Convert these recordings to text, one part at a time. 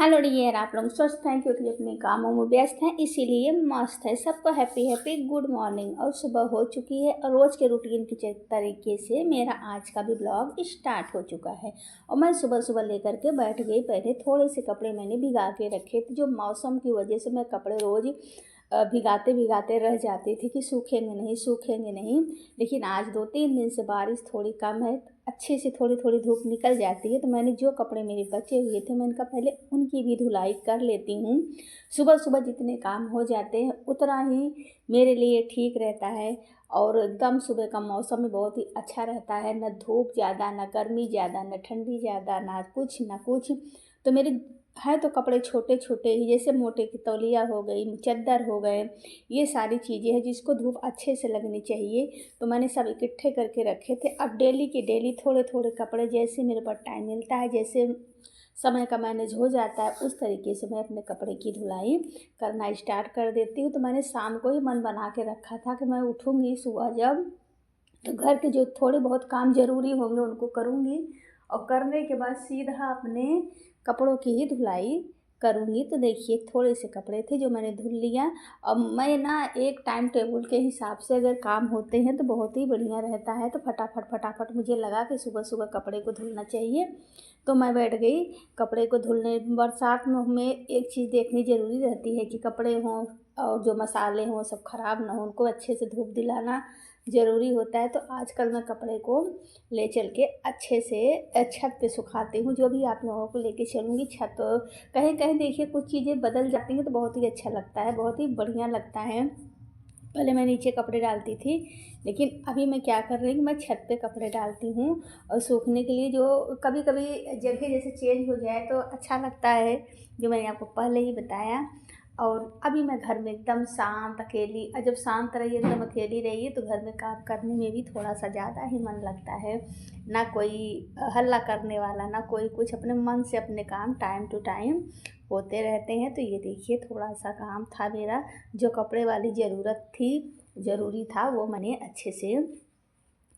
Hello dear, आप लोग स्वस्थ हैं क्योंकि अपने कामों में व्यस्त हैं, इसीलिए मस्त है। सबको हैप्पी हैप्पी गुड मॉर्निंग। और सुबह हो चुकी है और रोज़ के रूटीन के तरीके से मेरा आज का भी ब्लॉग स्टार्ट हो चुका है। और मैं सुबह सुबह लेकर के बैठ गई। पहले थोड़े से कपड़े मैंने भिगा के रखे थे, जो मौसम की वजह से मैं कपड़े रोज़ भिगाते भिगाते रह जाती थी कि सूखेंगे नहीं सूखेंगे नहीं। लेकिन आज 2-3 दिन से बारिश थोड़ी कम है, अच्छे से थोड़ी थोड़ी धूप निकल जाती है, तो मैंने जो कपड़े मेरे बचे हुए थे मैंने कहा पहले उनकी भी धुलाई कर लेती हूँ। सुबह सुबह जितने काम हो जाते हैं उतना ही मेरे लिए ठीक रहता है। और एकदम सुबह का मौसम भी बहुत ही अच्छा रहता है, न धूप ज़्यादा, न गर्मी ज़्यादा, न ठंडी ज़्यादा, ना कुछ ना कुछ। तो मेरे है तो कपड़े छोटे छोटे ही, जैसे मोटे की तौलिया हो गई, चद्दर हो गए, ये सारी चीज़ें हैं जिसको धूप अच्छे से लगनी चाहिए। तो मैंने सब इकट्ठे करके रखे थे। अब डेली के डेली थोड़े थोड़े कपड़े, जैसे मेरे पास टाइम मिलता है, जैसे समय का मैनेज हो जाता है, उस तरीके से मैं अपने कपड़े की धुलाई करना स्टार्ट कर देती हूँ। तो मैंने शाम को ही मन बना के रखा था कि मैं उठूँगी सुबह जब, तो घर के जो थोड़े बहुत काम ज़रूरी होंगे उनको करूँगी, और करने के बाद सीधा अपने कपड़ों की ही धुलाई करूँगी। तो देखिए थोड़े से कपड़े थे जो मैंने धुल लिया। अब मैं ना एक टाइम टेबल के हिसाब से अगर काम होते हैं तो बहुत ही बढ़िया रहता है। तो फटाफट फटाफट मुझे लगा कि सुबह सुबह कपड़े को धुलना चाहिए, तो मैं बैठ गई कपड़े को धुलने। बरसात में हमें एक चीज़ देखनी ज़रूरी रहती है कि कपड़े हों और जो मसाले हों सब ख़राब ना हो, उनको अच्छे से धूप दिलाना ज़रूरी होता है। तो आजकल मैं कपड़े को ले चल के अच्छे से छत पे सुखाती हूँ। जो भी आप लोगों को लेके चलूँगी छत, कहीं कहीं देखिए कुछ चीज़ें बदल जाती हैं तो बहुत ही अच्छा लगता है, बहुत ही बढ़िया लगता है। पहले मैं नीचे कपड़े डालती थी, लेकिन अभी मैं क्या कर रही हूँ, मैं छत पे कपड़े डालती हूँ। और सूखने के लिए जो कभी कभी जगह जैसे चेंज हो जाए तो अच्छा लगता है, जो मैंने आपको पहले ही बताया। और अभी मैं घर में एकदम शांत अकेली, और जब शांत रहिए एकदम अकेली रहिए तो घर में काम करने में भी थोड़ा सा ज़्यादा ही मन लगता है। ना कोई हल्ला करने वाला, ना कोई कुछ, अपने मन से अपने काम टाइम टू टाइम होते रहते हैं। तो ये देखिए थोड़ा सा काम था मेरा, जो कपड़े वाली ज़रूरी था, वो मैंने अच्छे से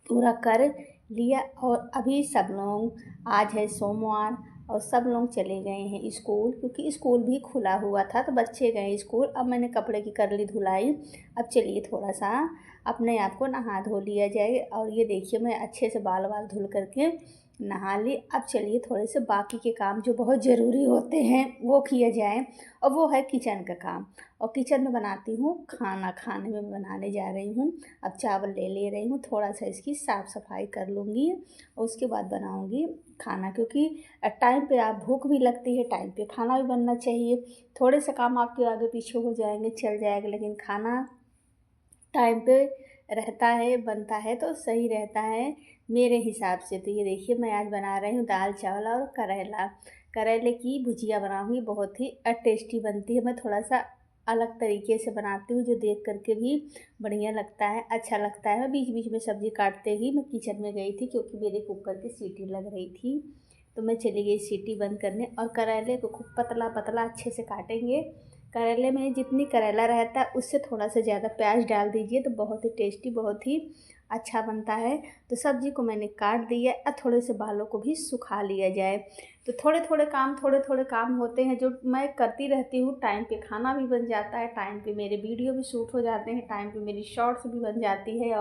पूरा कर लिया। और अभी सब लोग, आज है सोमवार और सब लोग चले गए हैं स्कूल, क्योंकि स्कूल भी खुला हुआ था तो बच्चे गए स्कूल। अब मैंने कपड़े की कर ली धुलाई। अब चलिए थोड़ा सा अपने आप को नहा धो लिया जाए। और ये देखिए मैं अच्छे से बाल धुल करके नहा ली। अब चलिए थोड़े से बाकी के काम जो बहुत ज़रूरी होते हैं वो किया जाए, और वो है किचन का काम। और किचन में बनाती हूँ खाना, खाने में बनाने जा रही हूँ। अब चावल ले रही हूँ, थोड़ा सा इसकी साफ़ सफाई कर लूँगी और उसके बाद बनाऊँगी खाना, क्योंकि टाइम पे आप भूख भी लगती है, टाइम पे खाना भी बनना चाहिए। थोड़े से काम आपके आगे पीछे हो जाएंगे चल जाएगा, लेकिन खाना टाइम पे रहता है, बनता है तो सही रहता है मेरे हिसाब से। तो ये देखिए मैं आज बना रही हूँ दाल चावल और करेले की भुजिया बनाऊँगी। बहुत ही टेस्टी बनती है। मैं थोड़ा सा अलग तरीके से बनाती हूँ, जो देख करके भी बढ़िया लगता है, अच्छा लगता है। मैं बीच बीच में सब्ज़ी काटते ही मैं किचन में गई थी, क्योंकि मेरे कुकर की सीटी लग रही थी, तो मैं चली गई सीटी बंद करने। और करेले को खूब पतला पतला अच्छे से काटेंगे। करेले में जितनी करेला रहता है उससे थोड़ा सा ज़्यादा प्याज डाल दीजिए तो बहुत ही टेस्टी, बहुत ही अच्छा बनता है। तो सब्ज़ी को मैंने काट दिया और थोड़े से बालों को भी सुखा लिया जाए। तो थोड़े थोड़े काम होते हैं जो मैं करती रहती हूँ। टाइम पे खाना भी बन जाता है, टाइम पे मेरे वीडियो भी शूट हो जाते हैं, टाइम पे मेरी शॉर्ट्स भी बन जाती है।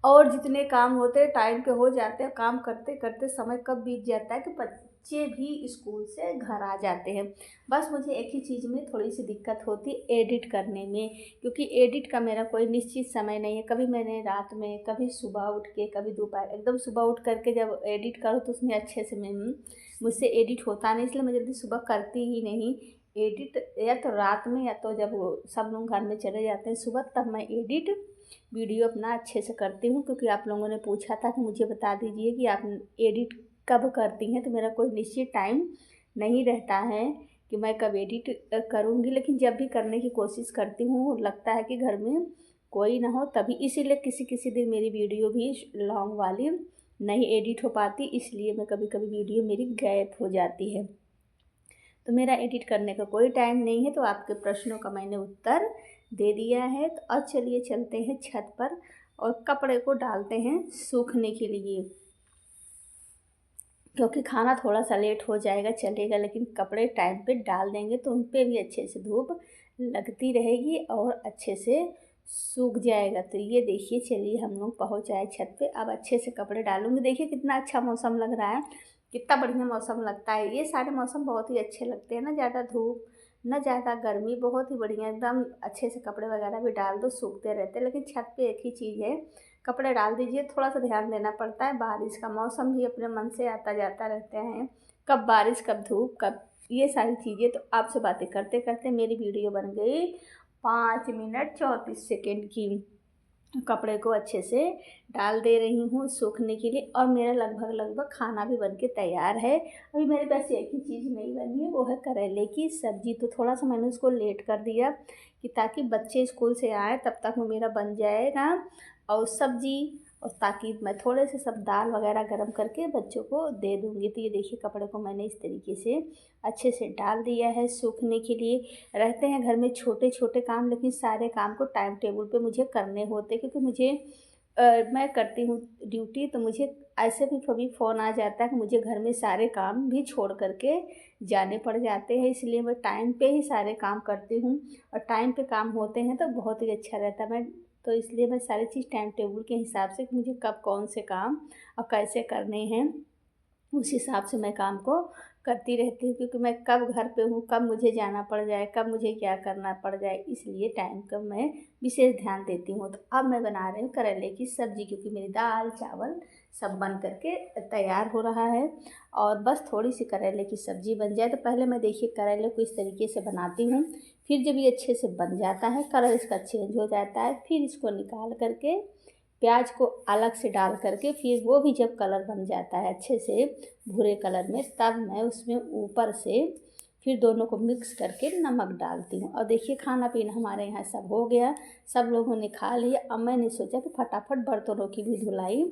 और जितने काम होते हैं टाइम पे हो जाते हैं। काम करते करते समय कब बीत जाता है कि बच्चे भी स्कूल से घर आ जाते हैं। बस मुझे एक ही चीज़ में थोड़ी सी दिक्कत होती है, एडिट करने में, क्योंकि एडिट का मेरा कोई निश्चित समय नहीं है। कभी मैंने रात में, कभी सुबह उठ के, कभी दोपहर, एकदम सुबह उठ करके जब एडिट करो तो उसमें अच्छे से मुझसे एडिट होता नहीं, इसलिए मैं जल्दी सुबह करती ही नहीं एडिट। या तो रात में, या तो जब सब लोग घर में चले जाते हैं सुबह, तब मैं एडिट वीडियो अपना अच्छे से करती हूँ। क्योंकि आप लोगों ने पूछा था कि मुझे बता दीजिए कि आप एडिट कब करती हैं, तो मेरा कोई निश्चित टाइम नहीं रहता है कि मैं कब एडिट करूँगी। लेकिन जब भी करने की कोशिश करती हूँ, लगता है कि घर में कोई ना हो तभी, इसीलिए किसी किसी दिन मेरी वीडियो भी लॉन्ग वाली नहीं एडिट हो पाती, इसलिए मैं कभी कभी वीडियो मेरी गैप हो जाती है। तो मेरा एडिट करने का कोई टाइम नहीं है। तो आपके प्रश्नों का मैंने उत्तर दे दिया है। तो अब चलिए चलते हैं छत पर और कपड़े को डालते हैं सूखने के लिए। क्योंकि खाना थोड़ा सा लेट हो जाएगा चलेगा, लेकिन कपड़े टाइम पे डाल देंगे तो उन पे भी अच्छे से धूप लगती रहेगी और अच्छे से सूख जाएगा। तो ये देखिए, चलिए हम लोग पहुँच आए छत पे। अब अच्छे से कपड़े डालूँगी। देखिए कितना अच्छा मौसम लग रहा है, कितना बढ़िया मौसम लगता है। ये सारे मौसम बहुत ही अच्छे लगते हैं, ना ज़्यादा धूप ना ज़्यादा गर्मी, बहुत ही बढ़िया एकदम अच्छे से कपड़े वगैरह भी डाल दो सूखते रहते हैं। लेकिन छत पे एक ही चीज़ है, कपड़े डाल दीजिए, थोड़ा सा ध्यान देना पड़ता है। बारिश का मौसम भी अपने मन से आता जाता रहते हैं, कब बारिश कब धूप कब ये सारी चीज़ें। तो आपसे बातें करते करते मेरी वीडियो बन गई 5 मिनट 34 सेकेंड की। कपड़े को अच्छे से डाल दे रही हूँ सूखने के लिए, और मेरा लगभग खाना भी बन के तैयार है। अभी मेरे पास एक ही चीज़ नहीं बनी है, वो है करेले की सब्ज़ी। तो थोड़ा सा मैंने उसको लेट कर दिया कि ताकि बच्चे स्कूल से आए तब तक वो मेरा बन जाएगा और सब्ज़ी, और ताकि मैं थोड़े से सब दाल वगैरह गरम करके बच्चों को दे दूँगी। तो ये देखिए कपड़े को मैंने इस तरीके से अच्छे से डाल दिया है सूखने के लिए। रहते हैं घर में छोटे छोटे काम, लेकिन सारे काम को टाइम टेबल पे मुझे करने होते, क्योंकि मुझे मैं करती हूँ ड्यूटी, तो मुझे ऐसे भी कभी फ़ोन आ जाता है कि मुझे घर में सारे काम भी छोड़ करके जाने पड़ जाते हैं। इसलिए मैं टाइम पे ही सारे काम करती हूँ, और टाइम पे काम होते हैं तो बहुत ही अच्छा रहता है। तो इसलिए मैं सारी चीज़ टाइम टेबल के हिसाब से कि मुझे कब कौन से काम और कैसे करने हैं, उस हिसाब से मैं काम को करती रहती हूँ। क्योंकि मैं कब घर पे हूँ, कब मुझे जाना पड़ जाए, कब मुझे क्या करना पड़ जाए, इसलिए टाइम का मैं विशेष ध्यान देती हूँ। तो अब मैं बना रही हूँ करेले की सब्ज़ी, क्योंकि मेरी दाल चावल सब बन करके तैयार हो रहा है, और बस थोड़ी सी करेले की सब्ज़ी बन जाए। तो पहले मैं देखिए करेले को इस तरीके से बनाती हूँ, फिर जब ये अच्छे से बन जाता है, कलर इसका चेंज हो जाता है, फिर इसको निकाल करके प्याज को अलग से डाल करके, फिर वो भी जब कलर बन जाता है अच्छे से भूरे कलर में, तब मैं उसमें ऊपर से फिर दोनों को मिक्स करके नमक डालती हूँ। और देखिए खाना पीना हमारे यहाँ सब हो गया, सब लोगों ने खा लिया। अब मैंने सोचा कि फटाफट बर्तनों की भी धुलाई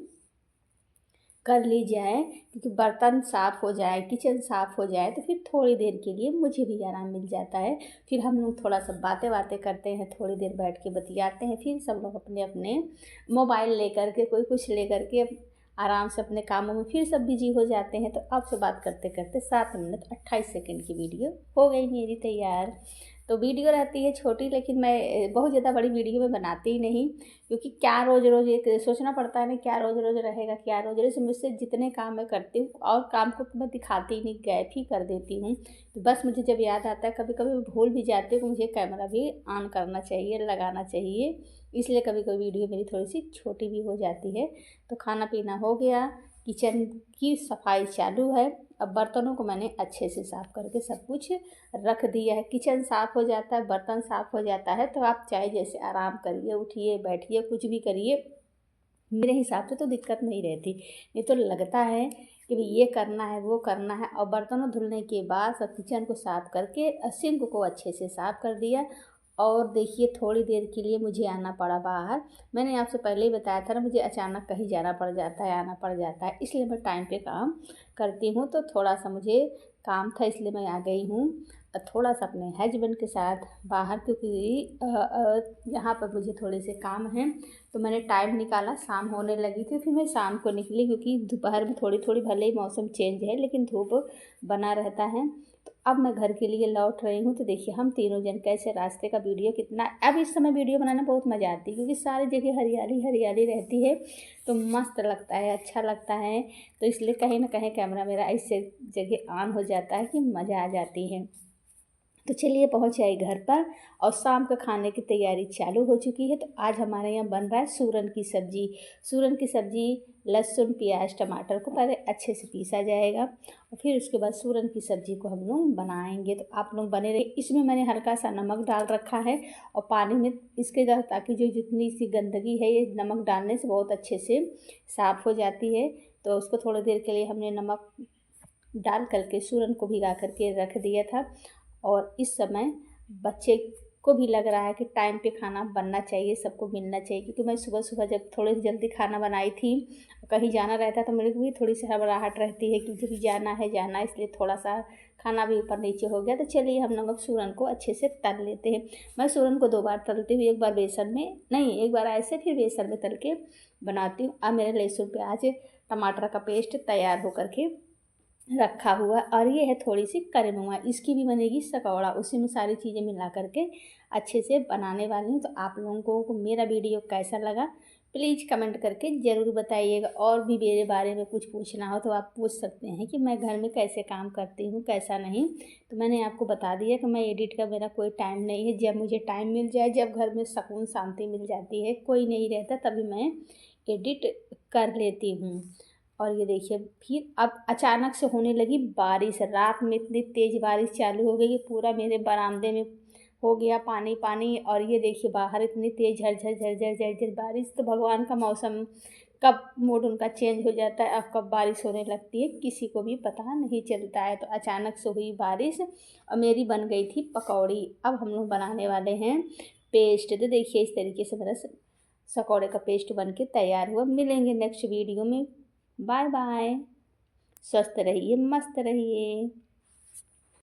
कर ली जाए, क्योंकि बर्तन साफ़ हो जाए, किचन साफ़ हो जाए, तो फिर थोड़ी देर के लिए मुझे भी आराम मिल जाता है। फिर हम लोग थोड़ा सा बातें बातें करते हैं, थोड़ी देर बैठ के बतियाते हैं, फिर सब लोग अपने अपने मोबाइल लेकर के, कोई कुछ लेकर के आराम से अपने कामों में फिर सब बिजी हो जाते हैं। तो आपसे बात करते करते 7 मिनट 28 सेकेंड की वीडियो हो गई मेरी तैयार। तो वीडियो रहती है छोटी, लेकिन मैं बहुत ज़्यादा बड़ी वीडियो में बनाती ही नहीं, क्योंकि क्या रोज़ रोज़ एक सोचना पड़ता है ना, क्या रोज़ रोज़ रहेगा, क्या रोज़ रोज़ मुझसे जितने काम मैं करती हूँ, और काम को तो मैं दिखाती ही नहीं, गैप ही कर देती हूँ। तो बस मुझे जब याद आता है, कभी कभी भूल भी जाती हूँ कि मुझे कैमरा भी ऑन करना चाहिए, लगाना चाहिए, इसलिए कभी कभी वीडियो मेरी थोड़ी सी छोटी भी हो जाती है। तो खाना पीना हो गया, किचन की सफाई चालू है। अब बर्तनों को मैंने अच्छे से साफ़ करके सब कुछ रख दिया है। किचन साफ़ हो जाता है, बर्तन साफ़ हो जाता है, तो आप चाहे जैसे आराम करिए, उठिए बैठिए, कुछ भी करिए, मेरे हिसाब से तो दिक्कत नहीं रहती। नहीं तो लगता है कि भाई ये करना है वो करना है। और बर्तनों धुलने के बाद सब किचन को साफ़ करके सिंक को अच्छे से साफ़ कर दिया। और देखिए थोड़ी देर के लिए मुझे आना पड़ा बाहर। मैंने आपसे पहले ही बताया था ना, मुझे अचानक कहीं जाना पड़ जाता है, आना पड़ जाता है, इसलिए मैं टाइम पे काम करती हूँ। तो थोड़ा सा मुझे काम था, इसलिए मैं आ गई हूँ थोड़ा सा अपने हस्बैंड के साथ बाहर, क्योंकि यहाँ पर मुझे थोड़े से काम हैं। तो मैंने टाइम निकाला, शाम होने लगी थी, फिर मैं शाम को निकली, क्योंकि दोपहर में थोड़ी थोड़ी भले ही मौसम चेंज है, लेकिन धूप बना रहता है। तो अब मैं घर के लिए लौट रही हूँ। तो देखिए हम तीनों जन कैसे रास्ते का वीडियो कितना, अब इस समय वीडियो बनाना बहुत मज़ा आती है, क्योंकि सारी जगह हरियाली हरियाली रहती है, तो मस्त लगता है, अच्छा लगता है। तो इसलिए कहीं ना कहीं कैमरा मेरा ऐसे जगह ऑन हो जाता है कि मज़ा आ जाती है। तो चलिए पहुँच आई घर पर, और शाम का खाने की तैयारी चालू हो चुकी है। तो आज हमारे यहाँ बन रहा है सूरन की सब्ज़ी। सूरन की सब्ज़ी लहसुन प्याज टमाटर को पहले अच्छे से पीसा जाएगा, और फिर उसके बाद सूरन की सब्ज़ी को हम लोग बनाएंगे। तो आप लोग बने रहिए। इसमें मैंने हल्का सा नमक डाल रखा है, और पानी में इसके ताकि जो जितनी सी गंदगी है, ये नमक डालने से बहुत अच्छे से साफ़ हो जाती है। तो उसको थोड़ी देर के लिए हमने नमक डाल करके सूरन को भिगा करके रख दिया था। और इस समय बच्चे को भी लग रहा है कि टाइम पे खाना बनना चाहिए, सबको मिलना चाहिए, क्योंकि मैं सुबह सुबह जब थोड़ी जल्दी खाना बनाई थी, कहीं जाना रहता तो मेरे को भी थोड़ी सी घबराहट रहती है कि मुझे भी जाना है, इसलिए थोड़ा सा खाना भी ऊपर नीचे हो गया। तो चलिए हम लोग सूरन को अच्छे से तल लेते हैं। मैं सूरन को 2 बार तलती हूँ, एक बार बेसन में नहीं, एक बार ऐसे फिर बेसन में तल के बनाती हूँ। अब मेरे लहसुन प्याज टमाटर का पेस्ट तैयार होकर के रखा हुआ। और ये है थोड़ी सी करेनुमा, इसकी भी बनेगी सकौड़ा, उसी में सारी चीज़ें मिला करके अच्छे से बनाने वाली हूँ। तो आप लोगों को मेरा वीडियो कैसा लगा प्लीज़ कमेंट करके ज़रूर बताइएगा। और भी मेरे बारे में कुछ पूछना हो तो आप पूछ सकते हैं कि मैं घर में कैसे काम करती हूँ कैसा नहीं। तो मैंने आपको बता दिया कि मैं एडिट का मेरा कोई टाइम नहीं है, जब मुझे टाइम मिल जाए, जब घर में सुकून शांति मिल जाती है, कोई नहीं रहता, तभी मैं एडिट कर लेती हूँ। और ये देखिए फिर अब अचानक से होने लगी बारिश, रात में इतनी तेज़ बारिश चालू हो गई कि पूरा मेरे बरामदे में हो गया पानी पानी। और ये देखिए बाहर इतनी तेज़ झरझर झरझर झरझर बारिश। तो भगवान का मौसम कब मूड उनका चेंज हो जाता है, अब कब बारिश होने लगती है किसी को भी पता नहीं चलता है। तो अचानक से हुई बारिश और मेरी बन गई थी पकौड़ी। अब हम लोग बनाने वाले हैं पेस्ट। तो देखिए इस तरीके से मेरा पकौड़े का पेस्ट बन के तैयार हुआ। मिलेंगे नेक्स्ट वीडियो में। Bye bye. स्वस्थ रहिए, मस्त रहिए।